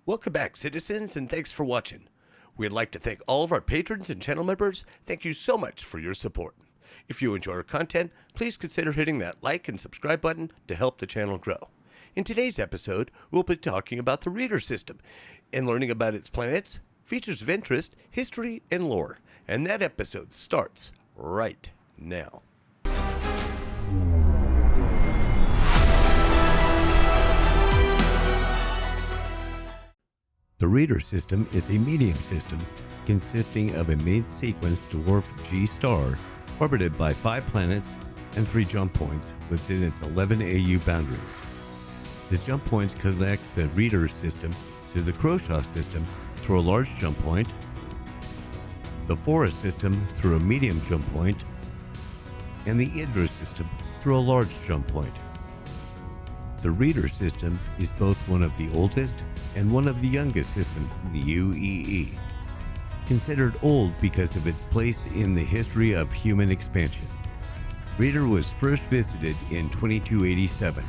Welcome back, citizens, and thanks for watching. We'd like to thank all of our patrons and channel members. Thank you so much for your support. If you enjoy our content, please consider hitting that like and subscribe button to help the channel grow. In today's episode, we'll be talking about the Rhetor System and learning about its planets, features of interest, history, and lore. And that episode starts right now. The Rhetor System is a medium system consisting of a main sequence dwarf G star orbited by 5 planets and 3 jump points within its 11 AU boundaries. The jump points connect the Rhetor System to the Croshaw system through a large jump point, the Forest system through a medium jump point, and the Idra system through a large jump point. The Rhetor System is both one of the oldest and one of the youngest systems in the UEE. Considered old because of its place in the history of human expansion. Rhetor was first visited in 2287,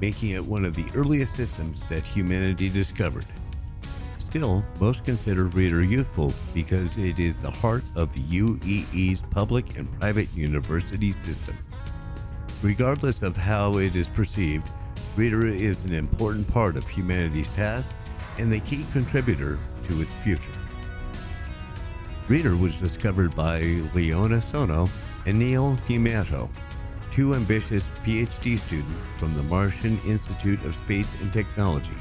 making it one of the earliest systems that humanity discovered. Still, most consider Rhetor youthful because it is the heart of the UEE's public and private university system. Regardless of how it is perceived, Rhetor is an important part of humanity's past and the key contributor to its future. Rhetor was discovered by Leona Sono and Neil DiMatto, 2 ambitious PhD students from the Martian Institute of Space and Technology.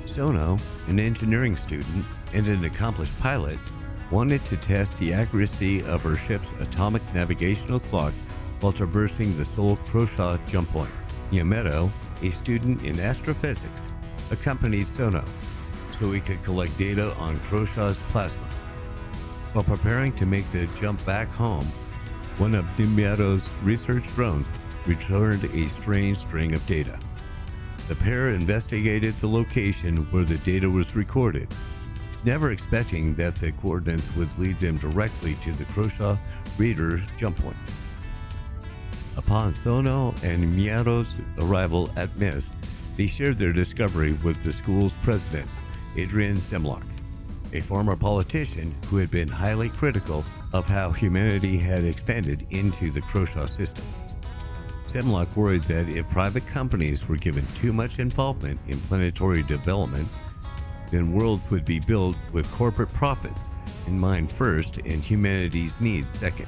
Sono, an engineering student and an accomplished pilot, wanted to test the accuracy of her ship's atomic navigational clock while traversing the Sol Croshaw jump point. DiMatto, a student in astrophysics, accompanied Sono so he could collect data on Croshaw's plasma. While preparing to make the jump back home, one of DiMatto's research drones returned a strange string of data. The pair investigated the location where the data was recorded, never expecting that the coordinates would lead them directly to the Croshaw Rhetor jump point. Upon Sono and DiMatto's arrival at MIST, they shared their discovery with the school's president, Adrian Semlock, a former politician who had been highly critical of how humanity had expanded into the Croshaw system. Semlock worried that if private companies were given too much involvement in planetary development, then worlds would be built with corporate profits in mind first and humanity's needs second.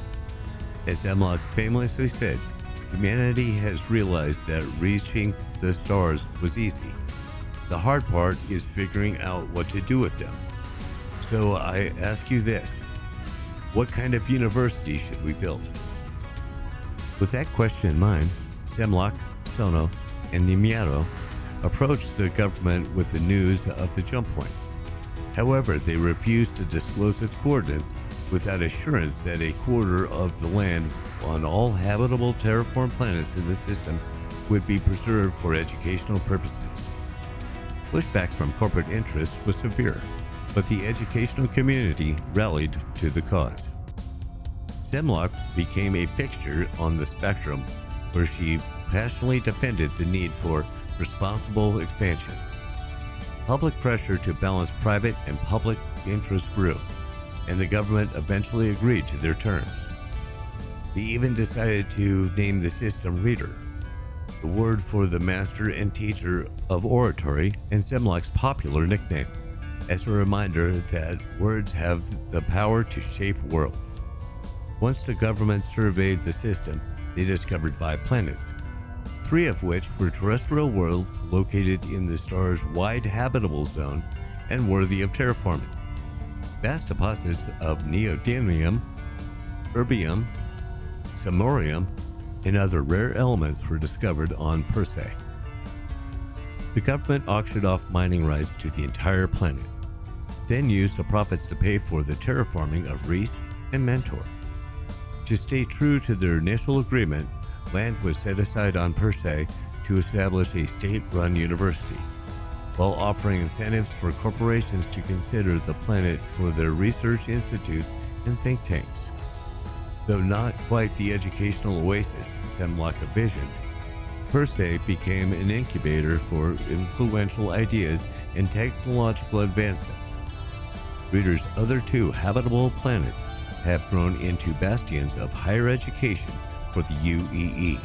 As Semlock famously said, humanity has realized that reaching the stars was easy. The hard part is figuring out what to do with them. So I ask you this, what kind of university should we build? With that question in mind, Semlock, Sono, and DiMatto approached the government with the news of the jump point. However, they refused to disclose its coordinates without assurance that a quarter of the land on all habitable terraformed planets in the system would be preserved for educational purposes. Pushback from corporate interests was severe, but the educational community rallied to the cause. Semlock became a fixture on the spectrum where she passionately defended the need for responsible expansion. Public pressure to balance private and public interests grew, and the government eventually agreed to their terms. They even decided to name the system Rhetor, the word for the master and teacher of oratory and Semlock's popular nickname, as a reminder that words have the power to shape worlds. Once the government surveyed the system, they discovered 5 planets, 3 of which were terrestrial worlds located in the star's wide habitable zone and worthy of terraforming. Vast deposits of neodymium, erbium, samarium, and other rare elements were discovered on Persei. The government auctioned off mining rights to the entire planet, then used the profits to pay for the terraforming of Reese and Mentor. To stay true to their initial agreement, land was set aside on Persei to establish a state-run university, while offering incentives for corporations to consider the planet for their research institutes and think tanks. Though not quite the educational oasis Semlock envisioned, Persei became an incubator for influential ideas and technological advancements. Rhetor's other two habitable planets have grown into bastions of higher education for the UEE.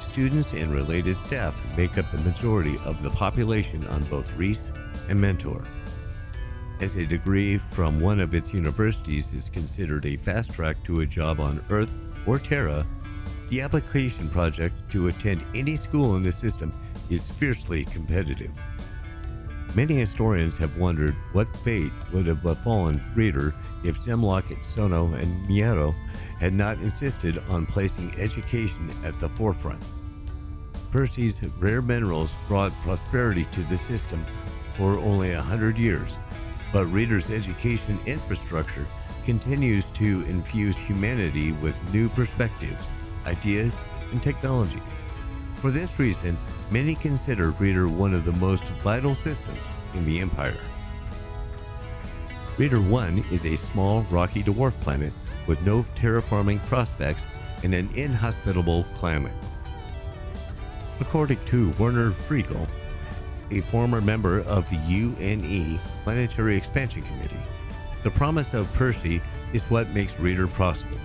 Students and related staff make up the majority of the population on both Rhees and Mentor. As a degree from one of its universities is considered a fast track to a job on Earth or Terra, the application project to attend any school in the system is fiercely competitive. Many historians have wondered what fate would have befallen Rhetor if Zemlok, Sono, and Miero had not insisted on placing education at the forefront. Percy's rare minerals brought prosperity to the system for only 100 years, but Rhetor's education infrastructure continues to infuse humanity with new perspectives, ideas, and technologies. For this reason, many consider Rhetor one of the most vital systems in the Empire. Rhetor 1 is a small rocky dwarf planet with no terraforming prospects and an inhospitable climate. According to Werner Friedel, a former member of the UNE Planetary Expansion Committee, the promise of Percy is what makes Rhetor possible.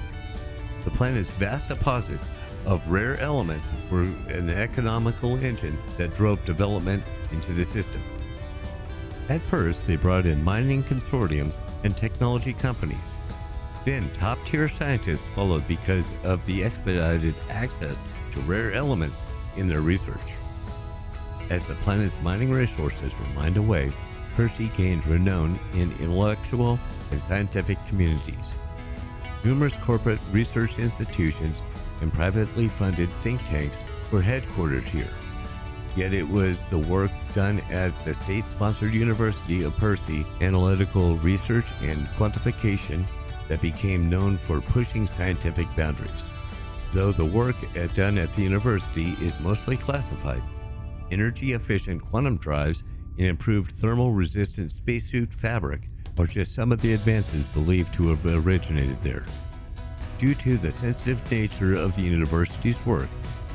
The planet's vast deposits of rare elements were an economical engine that drove development into the system. At first, they brought in mining consortiums and technology companies. Then, top-tier scientists followed because of the expedited access to rare elements in their research. As the planet's mining resources were mined away, Percy gained renown in intellectual and scientific communities. Numerous corporate research institutions and privately funded think tanks were headquartered here. Yet it was the work done at the state-sponsored University of Percy Analytical Research and Quantification that became known for pushing scientific boundaries. Though the work done at the university is mostly classified, energy-efficient quantum drives and improved thermal-resistant spacesuit fabric are just some of the advances believed to have originated there. Due to the sensitive nature of the university's work,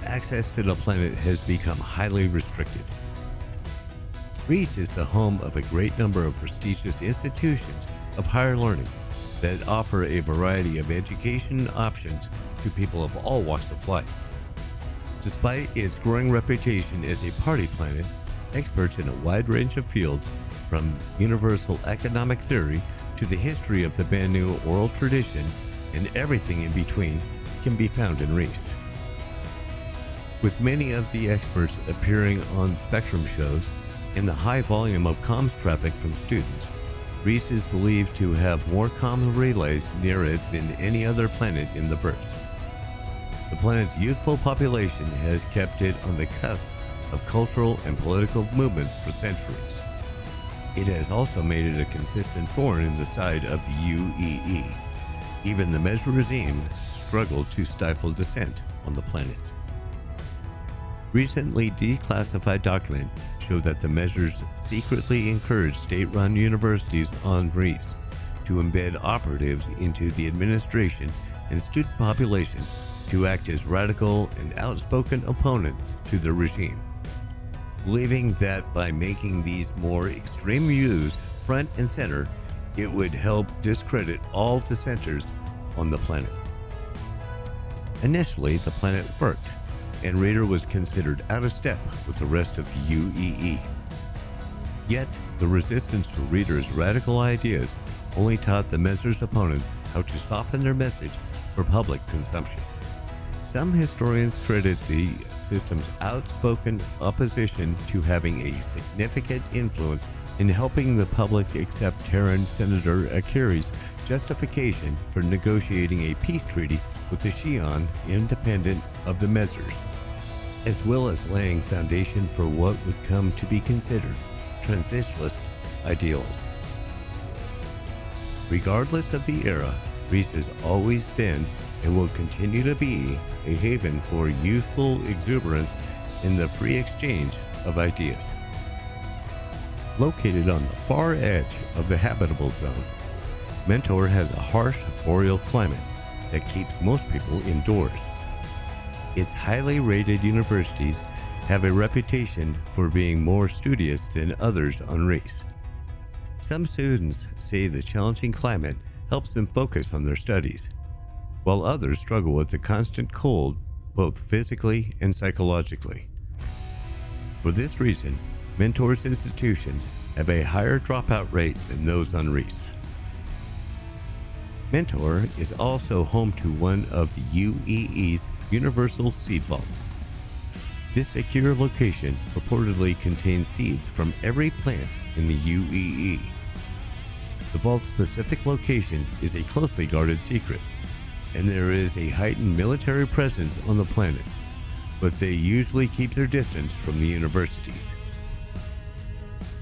access to the planet has become highly restricted. Rhees is the home of a great number of prestigious institutions of higher learning that offer a variety of education options to people of all walks of life. Despite its growing reputation as a party planet, experts in a wide range of fields, from universal economic theory to the history of the Banu oral tradition and everything in between, can be found in Rhees. With many of the experts appearing on Spectrum shows and the high volume of comms traffic from students, Rhees is believed to have more comm relays near it than any other planet in the verse. The planet's youthful population has kept it on the cusp of cultural and political movements for centuries. It has also made it a consistent thorn in the side of the UEE. Even the Mez regime struggled to stifle dissent on the planet. Recently declassified documents show that the measures secretly encouraged state-run universities on Rhees to embed operatives into the administration and student population to act as radical and outspoken opponents to the regime, believing that by making these more extreme views front and center, it would help discredit all dissenters on the planet. Initially, the planet worked, and Rhetor was considered out of step with the rest of the UEE. Yet, the resistance to Rhetor's radical ideas only taught the Mezer's opponents how to soften their message for public consumption. Some historians credit the system's outspoken opposition to having a significant influence in helping the public accept Terran Senator Akiri's justification for negotiating a peace treaty with the Xi'An independent of the Mezers, as well as laying foundation for what would come to be considered transitionalist ideals. Regardless of the era, Rhees has always been and will continue to be a haven for youthful exuberance in the free exchange of ideas. Located on the far edge of the habitable zone, Mentor has a harsh boreal climate that keeps most people indoors. Its highly rated universities have a reputation for being more studious than others on race. Some students say the challenging climate helps them focus on their studies, while others struggle with the constant cold, both physically and psychologically. For this reason, Mentor's institutions have a higher dropout rate than those on Reese. Mentor is also home to one of the UEE's universal seed vaults. This secure location purportedly contains seeds from every plant in the UEE. The vault's specific location is a closely guarded secret, and there is a heightened military presence on the planet, but they usually keep their distance from the universities.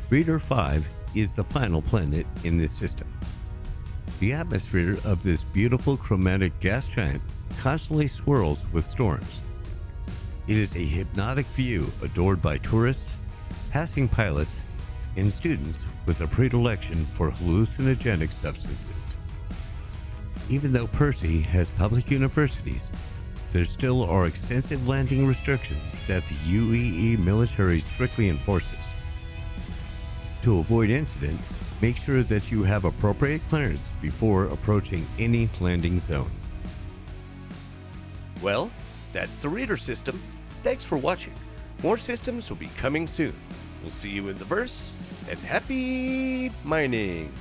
Rhetor 5 is the final planet in this system. The atmosphere of this beautiful chromatic gas giant constantly swirls with storms. It is a hypnotic view adored by tourists, passing pilots, and students with a predilection for hallucinogenic substances. Even though Percy has public universities, there still are extensive landing restrictions that the UEE military strictly enforces. To avoid incident, make sure that you have appropriate clearance before approaching any landing zone. Well, that's the Rhetor System. Thanks for watching. More systems will be coming soon. We'll see you in the verse, and happy mining!